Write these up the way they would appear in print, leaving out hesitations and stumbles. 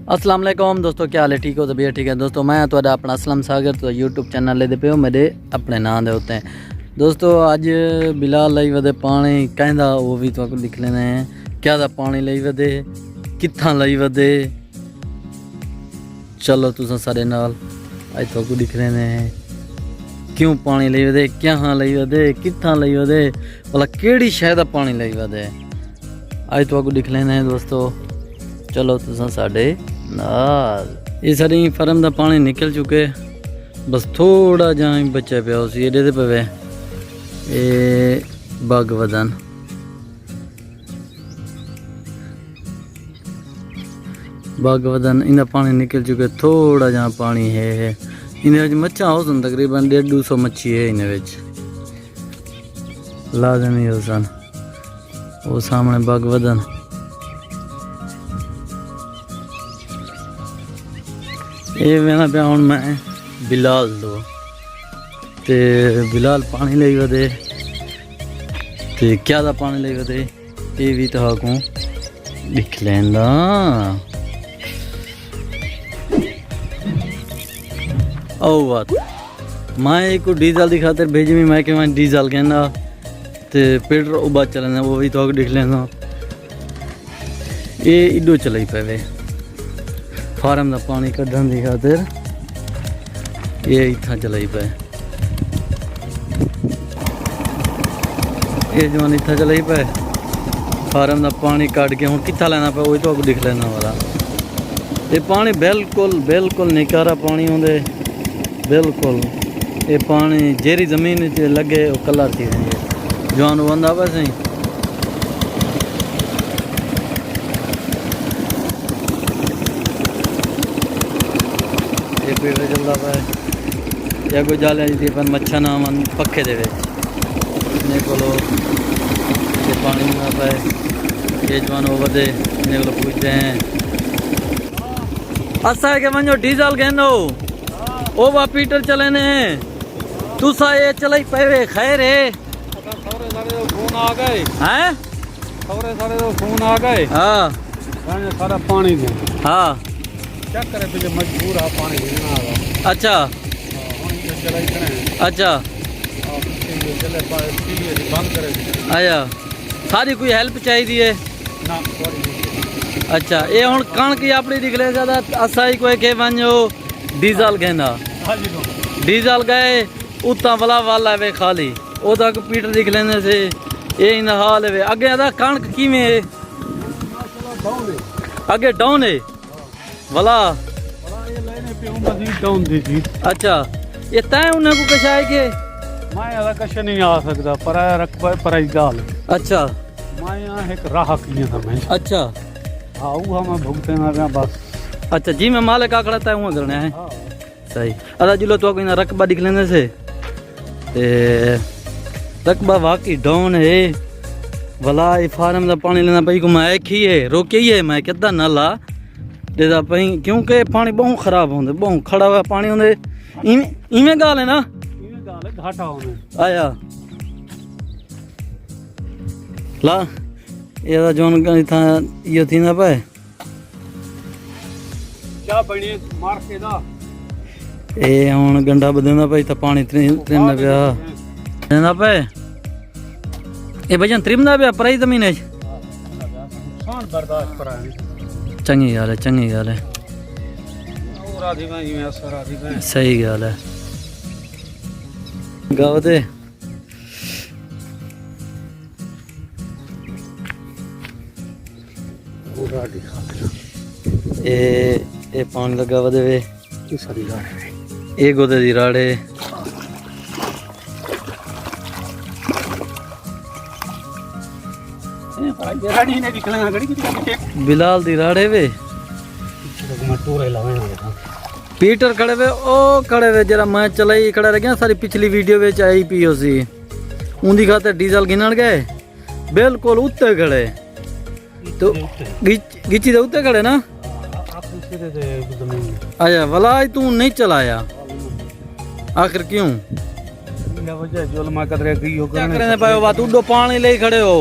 अस्सलाम वालेकुम दोस्तों, क्या हाल है? ठीक हो? तबीयत ठीक है दोस्तों। मैं तुहाडा अपना असलम सागर तो यूट्यूब चैनल लेते पे हो मेरे अपने नाम दे होते हैं दोस्तों। अज बिलाल लाई वधे पानी कहंदा वो भी तुहानू लिख लेना है। क्या दा पानी लाई वधे, कित्थां लाई वधे, चलो तुसां सारे नाल अज तुहानू लिख लेने हैं। क्यों पानी लाई वधे, क्या लाई वधे, कित्थां लाई वधे, भला केड़ी शै दा पानी लाई वधे अज तुहानू लिख लेना है दोस्तों। चलो तुसां साडे नाल। ये सारी फर्म दा पानी निकल चुके, बस थोड़ा जा ही बचा पिया उसी एडे ते पवे ये बागवदन। बागवदन इंदा पानी निकल चुके, थोड़ा जहाँ पानी है। इन्हें मच्छा हो सन तकरीबन 150-200 मच्छी है इन्हें विच लाजमी हो सन। वो सामने बागवदन ये वेना पे हूँ मैं बिलाल दो ते बिलाल पानी ले वधे ते क्या दा पानी ले वधे ये भी तो को लिख लेंदा। ओ बात मैं एक डीजल की खातिर भेजमी, मैं कि मैं डीजल कहना ते पेट्रोल उबा चलना वो भी तो लिख लेना। ये इडो चलाई पे फार्म का पानी कढ़न की खातिर ये इतना चलाई पे, ये जवान इतना चलाई पे फार्म का पानी कट के हूँ कितना लेना पे वही तो लिख लेना वाला। ये पानी बिल्कुल बिल्कुल निकारा पानी होंगे बिल्कुल। ये पानी जेरी जमीन लगे वो कलर थी रहेंगे जवान बंदा बस ही। पेड़ चलता पे या कोई जाले जी पर मच्छा ना मन पखे दे को ये पानी ना पाए ये जवान वो बदे इन्हें को पूछते हैं। असा है कि मनो डीजल कहनो ओ बा पीटर चले ने तुसा ये चलाई पे खैर है। फोन आ गए हैं सारे तो फोन आ गए। हाँ सारा पानी दे। हाँ क्या करे पे मजबूर है पानी देना आ। अच्छा अच्छा चले बंद करे आया सारी कोई हेल्प चाहिए ना। अच्छा ये हूँ कणक अपनी निकले ज्यादा असा ही कोई के वनो डीजल कहना डीजल गए उतना वाला वाला वे खाली वो तक पीटर दिख लेने से ये इन हाल है। अगे अदा कणक किमें है अगे डाउन है भला ये लेने पे मजीद डाउन दी थी। अच्छा ये तय उन्हें को कशा है के मैं अदा कश नहीं आ सकता पर रकबा पर गाल। अच्छा मैं यहाँ एक राह की था मैं। अच्छा हाँ वो हम भुगते ना बस। अच्छा जी मैं मालिक आकड़ा तय हुआ करना है। हाँ सही अदा जिलो तो कोई ना रकबा दिख लेने से ते रकबा वाकई डाउन है भला। ये फार्म का पानी लेना पई को मैं एक ही है रोके ही है मैं किदा नाला देदा पई क्योंकि पानी बहुत खराब होंगे बहुत खड़ा हुआ पानी होंगे इवें गाल है ना ये गाल है घाटा होने आया ला ये जोन था ये थी ना पे क्या बनी मार के दा ये हूँ गंडा बदलना पे तो पानी त्रिमदा पिया देना पे ये भजन त्रिमदा पिया पराई जमीन है नुकसान बर्दाश्त कराए। चंगी गल है चंगी गल है सही गल है गाँव दे ये पानी लगा वदे वे ये गोदे दी राड़े बिलाल दी राड़े वे पीटर खड़े वे ओ खड़े वे जरा मैं चलाई खड़ा रह गया सारी पिछली वीडियो में आई पी हो सी उनकी खातर डीजल गिनन गए बिल्कुल उत्ते खड़े तो गिची दे उत्ते खड़े ना। अच्छा भला तू नहीं चलाया आखिर क्यों पानी ले खड़े हो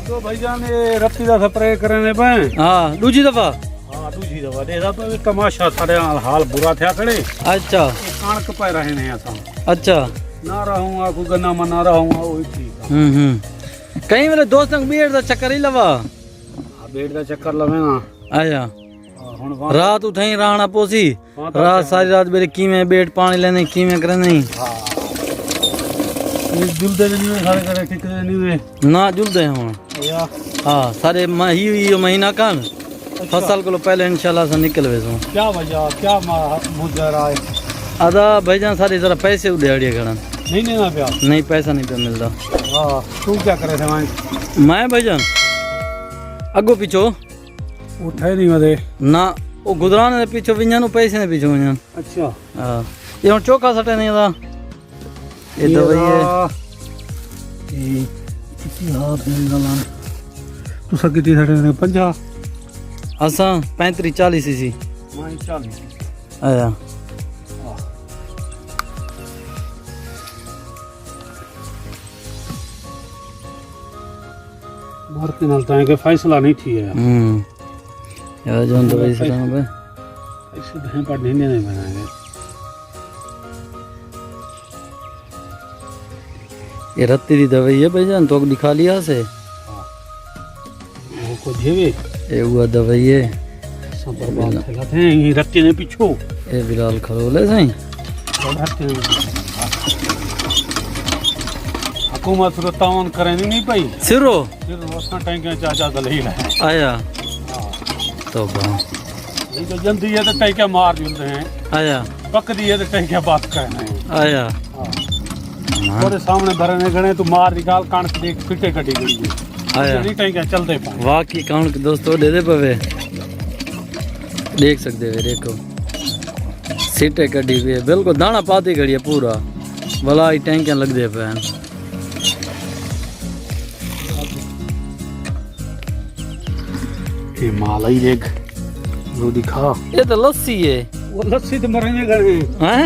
तो भाईजान ये रत्ती दा स्प्रे करने पे हाँ दूजी दफा हाँ दूजी दवा दे दा तो तमाशा सारे हाल बुरा थया खड़े अच्छा कणक पे रहे ने असा अच्छा ना रहूंगा को गन्ना मना रहूंगा वही ठीक कहीं मेरे दोस्तों को बेट दा चक्कर ही लवा है बेट का चक्कर लवे ना आया हुन रात उठाई राणा पोसी हाँ, रात सारी रात मेरे कीमे बेट पानी लेने कीमे करे नहीं ये जुलदे नहीं सारे करे ठीक नहीं वे ना जुलदे हूँ या हाँ सारे ये महीना कान फसल को पहले इंशाल्लाह से निकल वे सो क्या वजह क्या मुझे राय आधा भाईजान सारे जरा पैसे उड़े खड़ा नहीं लेना प्या नहीं पैसा नहीं पे मिलता हाँ तू क्या करे थे मैं भाईजान अगो पीछो उठे नहीं वदे ना वो गुजराने दे पीछो विंजन पैसे ने पीछो विंजन अच्छा हाँ ये हम चौका सटे नहीं था ये दवाई है तू सकी थी सटे ने 50 असा 35-40 सी मां 40 आया मारते नाल ताए के फैसला नहीं थी है यार जो दवाई सटा पे ऐसे दहे पर नहीं बनाएंगे ये रत्ती दी दवाई है भाईजान तो दिखा लिया से वो को जेवे ये हुआ दवाई है संपर बात खेलते हैं ये रत्ती ने पीछो ये बिलाल खरोले सही रत्ती ने हुकूमत रो तावन करे नहीं पाई सिरो फिर रोसा टैंके चाचा दलील है आया तो बा ये तो जल्दी है तो टैंके मार देते हैं आया पक दी है तो टैंके बात करना है आया थोड़े सामने भरने गणे तो मार निकाल कणक देख फिटे कटी गई आया नहीं टैंके चलते पाए वाकई कणक दोस्तों दे दे पवे देख सकते हो देखो सीटे कटी हुई है बिल्कुल दाना पाती खड़ी है पूरा भला ही टैंकियां लग दे पे ये माला ही देख वो दिखा ये तो लस्सी है वो लस्सी तो मरने गणे हैं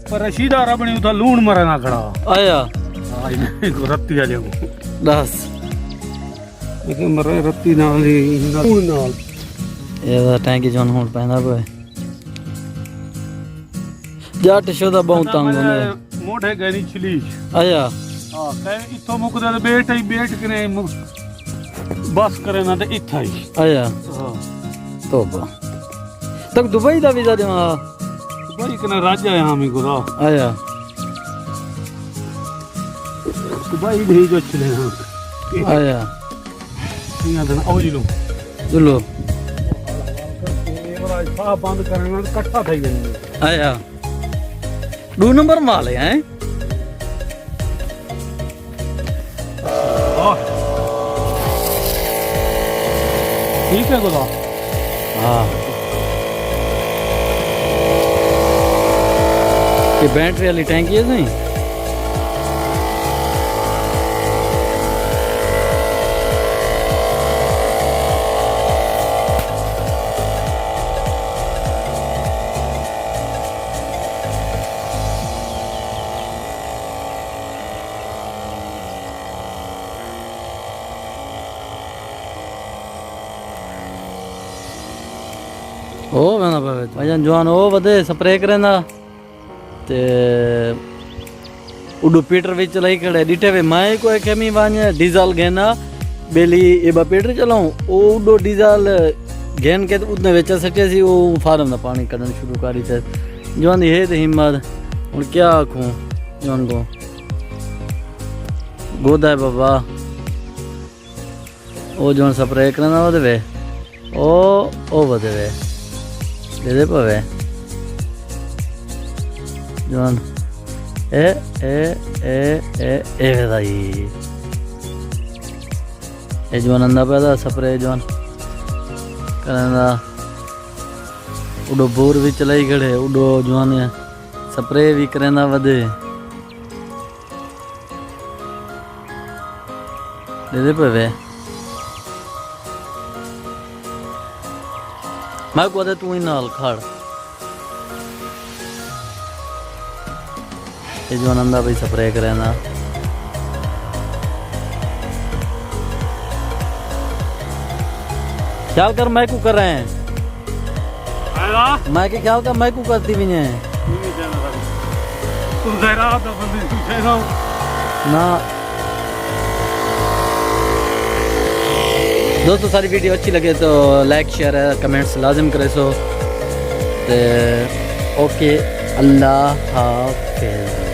पर रशीदा रबणी उधर लूण मरना खड़ा आया आई नहीं को रत्ती आ जाओ दस लेकिन मरे रत्ती नाल ही लूण नाल ये दा टैंकी जोन होण पैंदा पे जट शोदा बहुत तंग होने मोढे गनी छली आया हां कहे इथो मुकदा ते बेट ही बेट करे बस करे ना ते इथा ही आया हां तो बा तक दुबई दा वीजा देवा भाई कने राजा यहां में गुरा आया दुबई भेजो चले हां आया यहाँ दिन आओ जी लो चलो बंद करना कट्ठा थी जाएंगे आया 2 नंबर माल है हैं ठीक है गुला हाँ ये बैटरी वाली टैंकी है सही ओ वेंदा पवे भाईजान जवान ओ वधे स्प्रे करेंदा ते उडो पीटर विच लाई खड़े डिठे वे मैं को केमी वाने डीजल गेना बेली ए बा पीटर चलाऊं ओ उडो डीजल गेन के उतने विच सटे सी ओ फार्म दा पानी कढन शुरू करी थे जवान हे ते हिम्मत हुन क्या आखूं जवान को गोदा बाबा ओ जवान स्प्रे करना वधे वे ओ वधे वे दे पवे जवान ए ए ए ए ए वेदाई ए जवान अंदा पैदा स्प्रे जवान करना उडो बोर भी चलाई खड़े उडो जवान स्प्रे भी करना वधे दे पवे मैं को तू ही नाल खड़ ये जो आनंदा भाई स्प्रे करे ना ख्याल कर मैं को कर रहे हैं जरा मैं के ख्याल का मैं को करती भी नहीं नहीं जाना तू जरा तो बंदे तू जरा ना। दोस्तों सारी वीडियो अच्छी लगे तो लाइक शेयर कमेंट्स लाजिम करे सो। ओके अल्लाह हाफिज़।